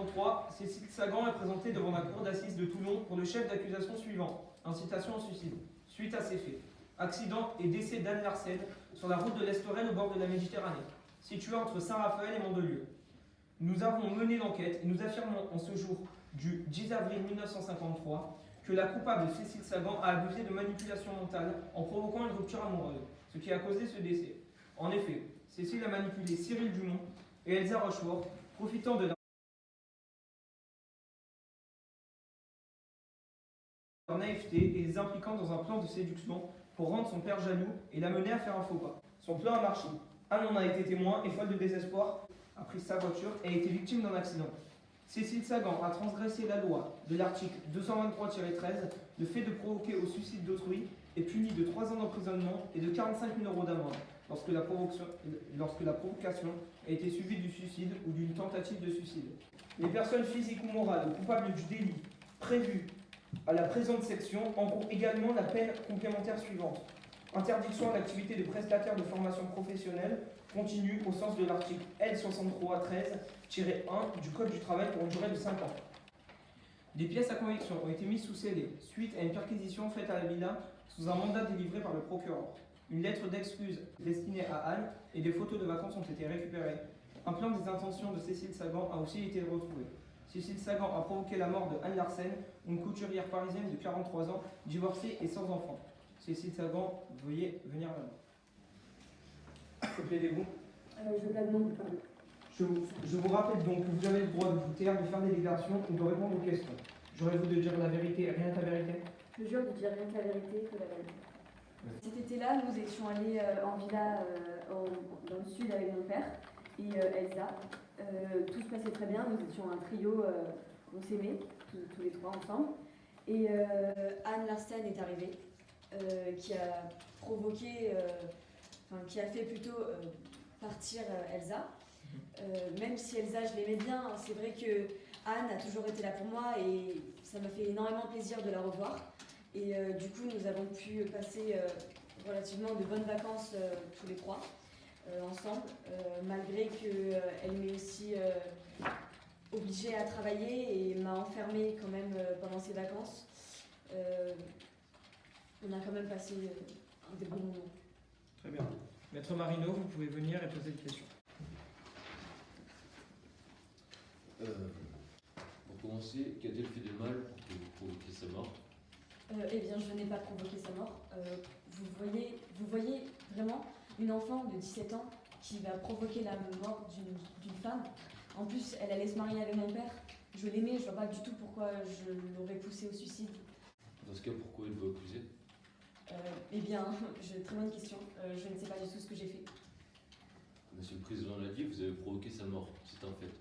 1953, Cécile Sagan est présentée devant la cour d'assises de Toulon pour le chef d'accusation suivant, incitation au suicide. Suite à ces faits, accident et décès d'Anne Larsen sur la route de l'Estorel au bord de la Méditerranée, située entre Saint-Raphaël et Mandelieu. Nous avons mené l'enquête et nous affirmons en ce jour du 10 avril 1953 que la coupable Cécile Sagan a abusé de manipulation mentale en provoquant une rupture amoureuse, ce qui a causé ce décès. En effet, Cécile a manipulé Cyril Dumont et Elsa Rochefort, profitant de leur naïveté et les impliquant dans un plan de séduction pour rendre son père jaloux et l'amener à faire un faux pas. Son plan a marché. Anne en a été témoin et folle de désespoir, a pris sa voiture et a été victime d'un accident. Cécile Sagan a transgressé la loi de l'article 223-13, le fait de provoquer au suicide d'autrui est puni de 3 ans d'emprisonnement et de 45 000 € d'amende lorsque la provocation a été suivie du suicide ou d'une tentative de suicide. Les personnes physiques ou morales coupables du délit prévu à la présente section encourent également la peine complémentaire suivante. Interdiction à l'activité de prestataire de formation professionnelle continue au sens de l'article L6313-1 du Code du travail pour une durée de 5 ans. Des pièces à conviction ont été mises sous scellé suite à une perquisition faite à la villa sous un mandat délivré par le procureur. Une lettre d'excuse destinée à Anne et des photos de vacances ont été récupérées. Un plan des intentions de Cécile Sagan a aussi été retrouvé. Cécile Sagan a provoqué la mort de Anne Larsen, une couturière parisienne de 43 ans, divorcée et sans enfant. Cécile Sagan, veuillez venir là. Que plaidez-vous? Je plaide non coupable. Je vous rappelle donc que vous avez le droit de vous taire, de faire des déclarations ou de répondre aux questions. J'aurais-vous de dire la vérité, rien que la vérité? Je jure de dire rien que la vérité, que la vérité. Cet été-là, nous étions allés en villa dans le sud avec mon père et Elsa. Tout se passait très bien, nous étions un trio, on s'aimait, tous les trois ensemble. Et Anne Larsen est arrivée, qui a provoqué, qui a fait plutôt partir Elsa. Même si Elsa, je l'aimais bien, c'est vrai que Anne a toujours été là pour moi et ça m'a fait énormément plaisir de la revoir. Et du coup, nous avons pu passer relativement de bonnes vacances tous les trois ensemble, malgré qu'elle m'ait aussi obligée à travailler et m'a enfermée quand même pendant ses vacances. On a quand même passé des bons moments. Très bien. Maître Marino, vous pouvez venir et poser des questions. Pour commencer, qu'a-t-elle fait de mal pour que vous provoquiez sa mort? Eh bien, je n'ai pas provoqué sa mort. Vous voyez vraiment une enfant de 17 ans qui va provoquer la mort d'une femme. En plus, elle allait se marier avec mon père. Je l'aimais, je vois pas du tout pourquoi je l'aurais poussée au suicide. Dans ce cas, pourquoi êtes-vous accusé? Eh bien, très bonne question. Je ne sais pas du tout ce que j'ai fait. Monsieur le Président l'a dit, vous avez provoqué sa mort, c'est un fait.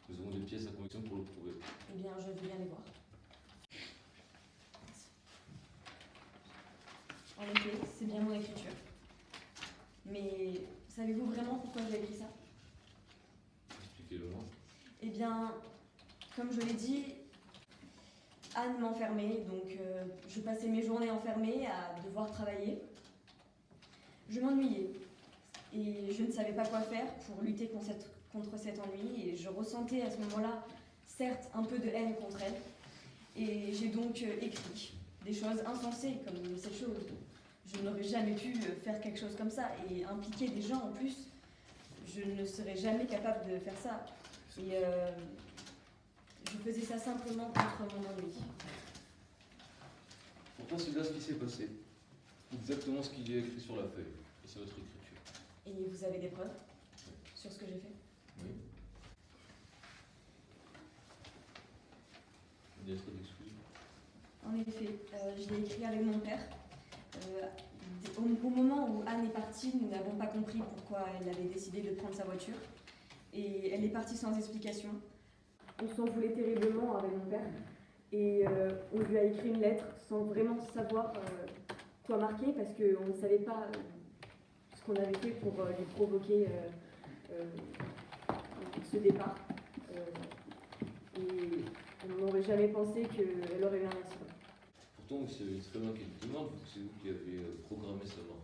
Nous avons des pièces à conviction pour le prouver. Eh bien, je veux bien les voir. En effet, c'est bien mon écriture. Mais savez-vous vraiment pourquoi j'ai écrit ça? Expliquez-le-moi. Eh bien, comme je l'ai dit, Anne m'enfermait, donc je passais mes journées enfermée à devoir travailler. Je m'ennuyais et je ne savais pas quoi faire pour lutter contre cet ennui et je ressentais à ce moment-là, certes, un peu de haine contre elle. Et j'ai donc écrit des choses insensées comme cette chose. Je n'aurais jamais pu faire quelque chose comme ça et impliquer des gens en plus. Je ne serais jamais capable de faire ça. Et je faisais ça simplement contre mon ennui. Pourtant, c'est bien ce qui s'est passé. Exactement ce qu'il y a écrit sur la feuille. Et c'est votre écriture. Et vous avez des preuves sur ce que j'ai fait? Oui. Une lettre d'excuse. En effet, je l'ai écrit avec mon père. Au moment où Anne est partie, nous n'avons pas compris pourquoi elle avait décidé de prendre sa voiture. Et elle est partie sans explication. On s'en voulait terriblement avec mon père. Et on lui a écrit une lettre sans vraiment savoir quoi marquer parce qu'on ne savait pas ce qu'on avait fait pour lui provoquer ce départ. Et on n'aurait jamais pensé qu'elle aurait eu un accident. Pourtant, vous savez très bien qu'elle demande, vu que c'est vous qui avez programmé sa mort.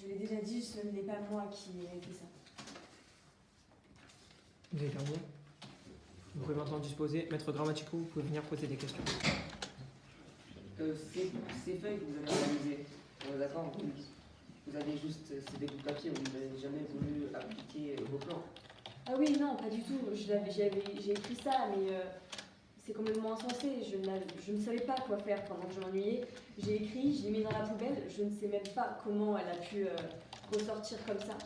Je l'ai déjà dit, ce n'est pas moi qui ai fait ça. Vous avez terminé? Vous pouvez maintenant disposer. Maître Grammatico, vous pouvez venir poser des questions. Ces feuilles que vous avez réalisées, d'accord, vous avez juste, c'est des bouts de papier, vous n'avez jamais voulu appliquer vos plans. Ah oui, non, pas du tout. J'ai écrit ça, mais c'est complètement insensé. Je ne savais pas quoi faire pendant que je m'ennuyais. J'ai écrit, je l'ai mis dans la poubelle. Je ne sais même pas comment elle a pu ressortir comme ça.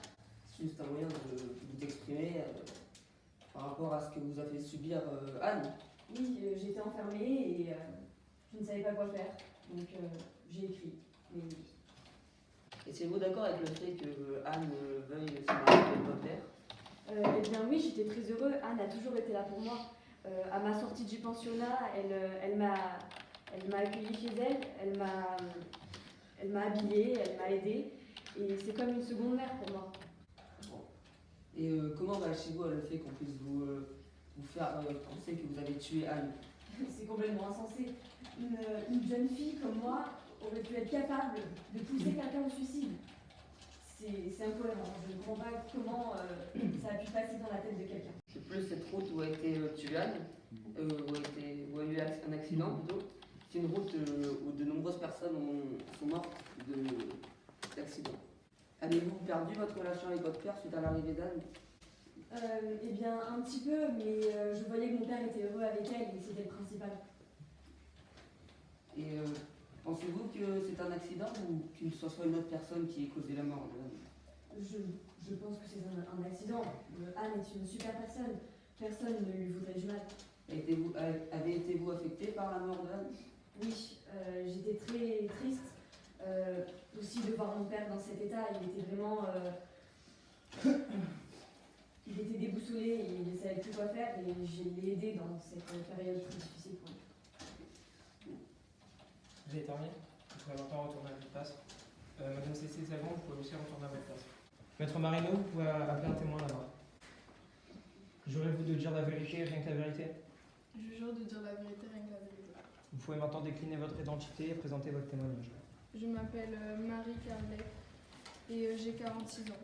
C'est juste un moyen de vous exprimer par rapport à ce que vous a fait subir Anne. Oui, j'étais enfermée et je ne savais pas quoi faire. Donc j'ai écrit. Mais... Et êtes-vous d'accord avec le fait que Anne veuille se marier avec votre père? Eh bien oui, j'étais très heureuse. Anne a toujours été là pour moi. À ma sortie du pensionnat, elle m'a accueillie chez elle, elle m'a habillée, elle m'a aidée. Et c'est comme une seconde mère pour moi. Et comment réagissez-vous à le fait qu'on puisse vous faire penser que vous avez tué Anne? C'est complètement insensé. Une jeune fille comme moi aurait pu être capable de pousser quelqu'un au suicide. C'est incohérent. Je ne comprends pas comment ça a pu passer dans la tête de quelqu'un. C'est plus cette route où a été tuée Anne, où a eu un accident plutôt. C'est une route où de nombreuses personnes sont mortes d'accident. Avez-vous perdu votre relation avec votre père suite à l'arrivée d'Anne? Eh bien, un petit peu, mais je voyais que mon père était heureux avec elle et c'était le principal. Et pensez-vous que c'est un accident ou que ce soit une autre personne qui ait causé la mort d'Anne? Je pense que c'est un accident. Anne est une super personne. Personne ne lui voudrait du mal. Avez-vous affecté par la mort d'Anne? Oui, j'étais très triste aussi de voir mon père dans cet état. Il était vraiment... il était déboussolé et il ne savait plus quoi faire et je l'ai aidé dans cette période très difficile pour lui. Vous avez terminé? Vous pouvez maintenant retourner à votre place. Madame Cécile Savon, vous pouvez aussi retourner à votre place. Maître Marino, vous pouvez appeler un témoin là-bas. Jurez-vous de dire la vérité, rien que la vérité? Je jure de dire la vérité, rien que la vérité. Vous pouvez maintenant décliner votre identité et présenter votre témoignage. Je m'appelle Marie Carlet et j'ai 46 ans.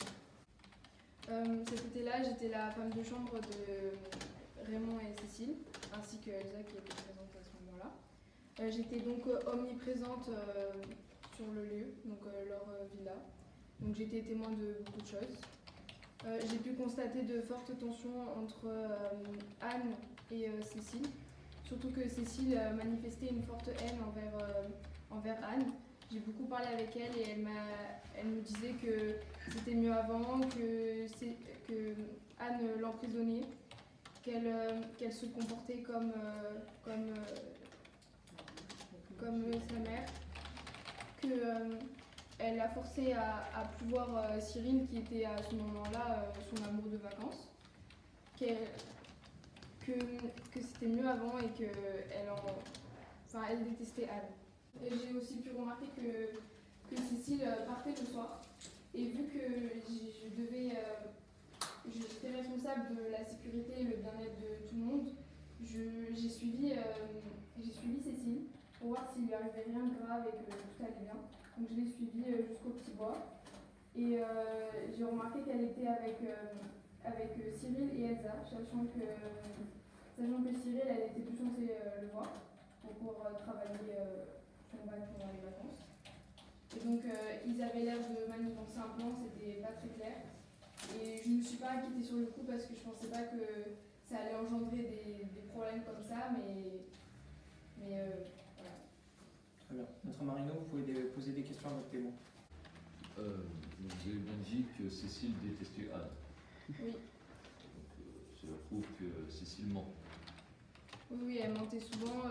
Cet été-là, j'étais la femme de chambre de Raymond et Cécile, ainsi que Elsa qui était présente à ce moment-là. J'étais donc omniprésente sur le lieu, donc leur villa. Donc j'étais témoin de beaucoup de choses. J'ai pu constater de fortes tensions entre Anne et Cécile, surtout que Cécile manifestait une forte haine envers Anne. J'ai beaucoup parlé avec elle et elle me disait que c'était mieux avant, que Anne l'emprisonnait, qu'elle se comportait comme sa mère, qu'elle a forcé à plus voir Cyril, qui était à ce moment-là son amour de vacances, que c'était mieux avant et qu'elle détestait Anne. Et j'ai aussi pu remarquer que Cécile partait le soir. Et vu que j'étais responsable de la sécurité et le bien-être de tout le monde, j'ai suivi Cécile pour voir s'il lui arrivait rien de grave et que tout allait bien. Donc je l'ai suivie jusqu'au petit bois. Et j'ai remarqué qu'elle était avec Cyril et Elsa, sachant que Cyril, elle était plus censée le voir pour travailler son bac pendant les vacances. Et donc ils avaient l'air de manigancer un plan, c'était pas très clair. Et je me suis pas inquiétée sur le coup parce que je pensais pas que ça allait engendrer des problèmes comme ça, mais voilà. Très bien. Maître Marino, vous pouvez poser des questions à votre témoin. Vous avez bien dit que Cécile détestait Anne. Oui. Donc, cela prouve que Cécile ment. Oui, elle mentait souvent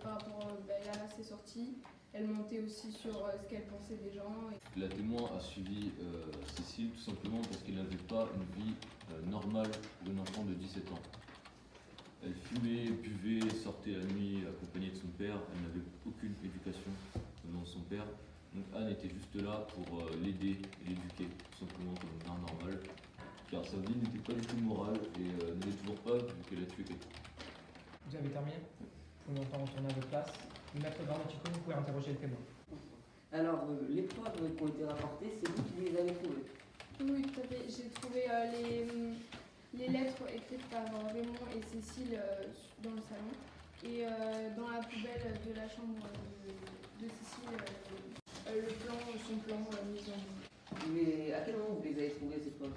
par rapport à ses sorties. Elle mentait aussi sur ce qu'elle pensait des gens. La témoin a suivi Cécile tout simplement parce qu'elle n'avait pas une vie normale pour une enfant de 17 ans. Elle fumait, buvait, sortait la nuit accompagnée de son père. Elle n'avait aucune éducation venant de son père. Donc Anne était juste là pour l'aider et l'éduquer, tout simplement comme une mère normale. Car sa vie n'était pas du tout morale et ne l'est toujours pas vu qu'elle a tué quelqu'un. Vous avez terminé? Vous pouvez maintenant retourner à votre place. Maître Grammatico, vous pouvez interroger le témoin. Alors, les preuves qui ont été rapportées, c'est vous qui les avez trouvées? Oui, tout à fait. J'ai trouvé les lettres écrites par Raymond et Cécile dans le salon. Et dans la poubelle de la chambre de Cécile, son plan mis en ligne. Mais à quel moment vous les avez trouvés ces preuves?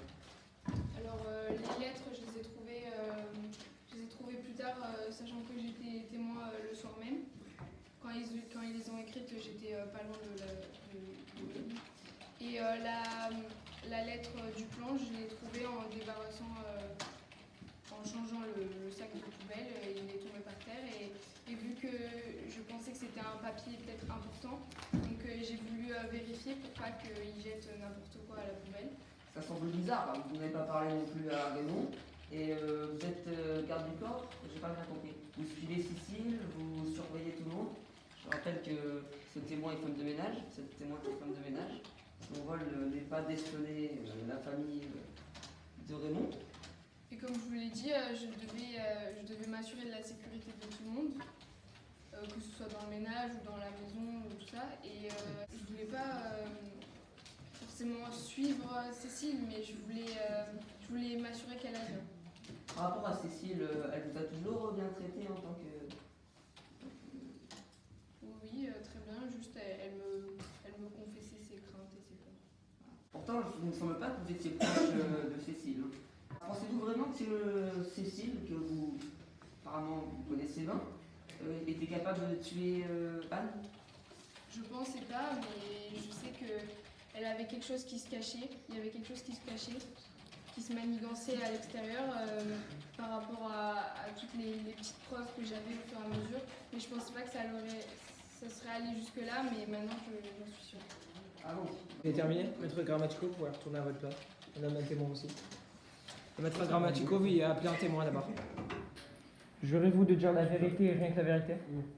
Alors les lettres, je les ai trouvées plus tard, sachant que j'étais témoin le soir même. Quand ils les ont écrites, j'étais pas loin de l'île. Et la lettre du plan, je l'ai trouvée en débarrassant, en changeant le sac de poubelle. Il est tombé par terre et vu que je pensais que c'était un papier peut-être important, donc j'ai voulu vérifier pour pas qu'ils jettent n'importe quoi à la poubelle. Ça semble bizarre, hein. Vous n'avez pas parlé non plus à Raymond. Et vous êtes garde du corps? J'ai pas bien compris. Vous suivez Cécile, vous surveillez tout le monde. Je rappelle que ce témoin est femme de ménage, cette témoin est femme de ménage. Son rôle n'est pas d'espionner la famille de Raymond. Et comme je vous l'ai dit, je devais m'assurer de la sécurité de tout le monde, que ce soit dans le ménage ou dans la maison ou tout ça. Et je voulais pas forcément suivre Cécile, mais je voulais m'assurer qu'elle allait bien. Par rapport à Cécile, elle vous a toujours bien traité en tant que... Oui, très bien, juste elle me confessait ses craintes et ses peurs. Pourtant, il ne me semble pas que vous étiez proche de Cécile. Pensez-vous vraiment que Cécile, que vous apparemment vous connaissez bien, était capable de tuer Anne? Je pensais pas, mais je sais qu'elle avait quelque chose qui se cachait. Il y avait quelque chose qui se cachait, qui se manigançait à l'extérieur par rapport à toutes les petites preuves que j'avais au fur et à mesure. Mais je pensais pas que ça serait allé jusque-là, mais maintenant j'en suis sûre. Ah bon? C'est terminé. Maître Grammatico, vous pouvez retourner à votre place. On a un témoin aussi. Le maître Grammatico, vous y a appelé un témoin d'abord. Jurez-vous de dire la vérité et rien que la vérité?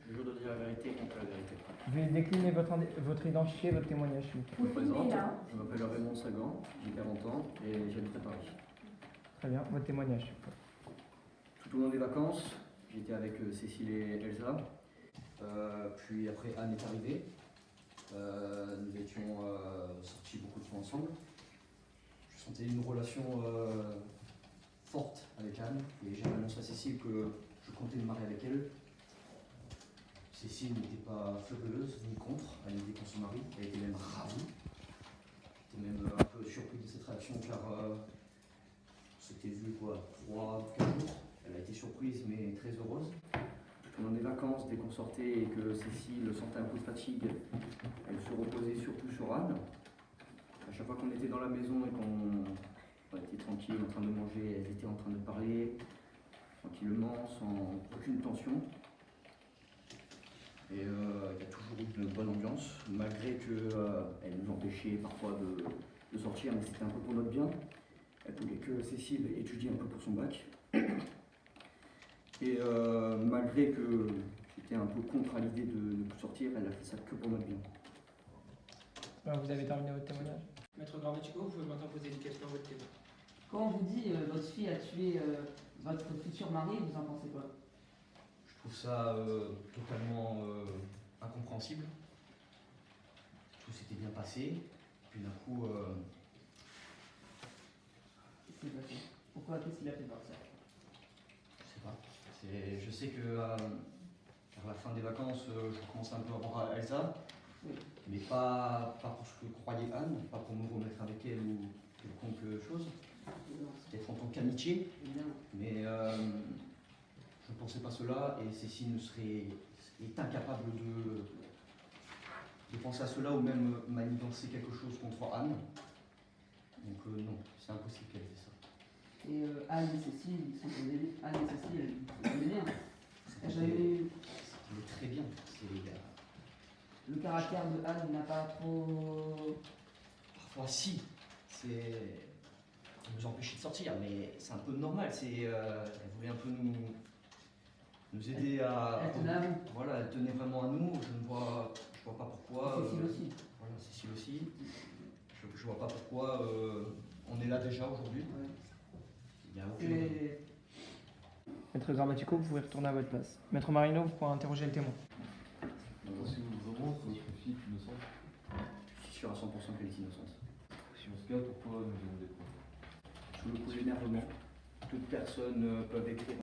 Je jure de dire la vérité contre la vérité. Veuillez décliner votre identité et votre témoignage, s'il vous plaît. Je me présente, je m'appelle Raymond Sagan, j'ai 40 ans et j'habite à Paris. Très bien, votre témoignage, s'il vous plaît. Tout au long des vacances, j'étais avec Cécile et Elsa. Puis après Anne est arrivée. Nous étions sortis beaucoup de fois ensemble. Je sentais une relation forte avec Anne et j'ai annoncé à Cécile que je comptais me marier avec elle. Cécile n'était pas furieuse ni contre à l'idée qu'on se marie, elle était même ravie. Elle était même un peu surprise de cette réaction car on s'était vu 3 ou 4 jours. Elle a été surprise mais très heureuse. Pendant des vacances, dès qu'on sortait et que Cécile sentait un peu de fatigue, elle se reposait surtout sur Anne. À chaque fois qu'on était dans la maison et qu'on était tranquille en train de manger, elles étaient en train de parler tranquillement, sans aucune tension. Et il y a toujours eu une bonne ambiance, malgré qu'elle nous empêchait parfois de sortir, mais c'était un peu pour notre bien. Elle voulait que Cécile étudie un peu pour son bac. Et malgré que j'étais un peu contre à l'idée de ne plus sortir, elle a fait ça que pour notre bien. Alors, vous avez terminé votre témoignage. Maître Grammatico, vous pouvez maintenant poser des questions à votre témoin. Quand on vous dit votre fille a tué votre futur mari, vous en pensez quoi? Je trouve ça totalement incompréhensible. Tout s'était bien passé, puis d'un coup... Qu'est-ce qui s'est passé? Pourquoi? Qu'est-ce qui a fait voir ça? Je sais pas. Je sais que vers la fin des vacances, je commençais un peu à voir Elsa, Oui. mais pas pour ce que croyait Anne, pas pour me remettre avec elle ou quelconque chose, peut-être en tant qu'amitié, Évidemment. mais je ne pensais pas cela et Cécile est incapable de penser à cela ou même manigancer quelque chose contre Anne. Donc non, c'est impossible qu'elle ait fait ça. Et Anne et Cécile, ils sont au début. Anne et Cécile, elles sont bien. J'avais C'était très bien. le caractère de Anne n'a pas trop. Parfois si, elle nous empêchait de sortir, mais c'est un peu normal. Elle voulait un peu nous aider à. Elle tenait à vous. Voilà, elle tenait vraiment à nous. Je vois pas pourquoi. Cécile aussi. Voilà, Cécile aussi. Je vois pas pourquoi on est là déjà aujourd'hui. Ouais. Il y a aucune. Et Maître Grammatico, vous pouvez retourner à votre place. Maître Marino, vous pouvez interroger le témoin. Pensez-vous vraiment que votre fille est innocente? Je suis sûr à 100% qu'elle est innocente. Si on se cas, pourquoi nous avons des preuves? Sous le coup de l'énervement, Toutes personnes peuvent écrire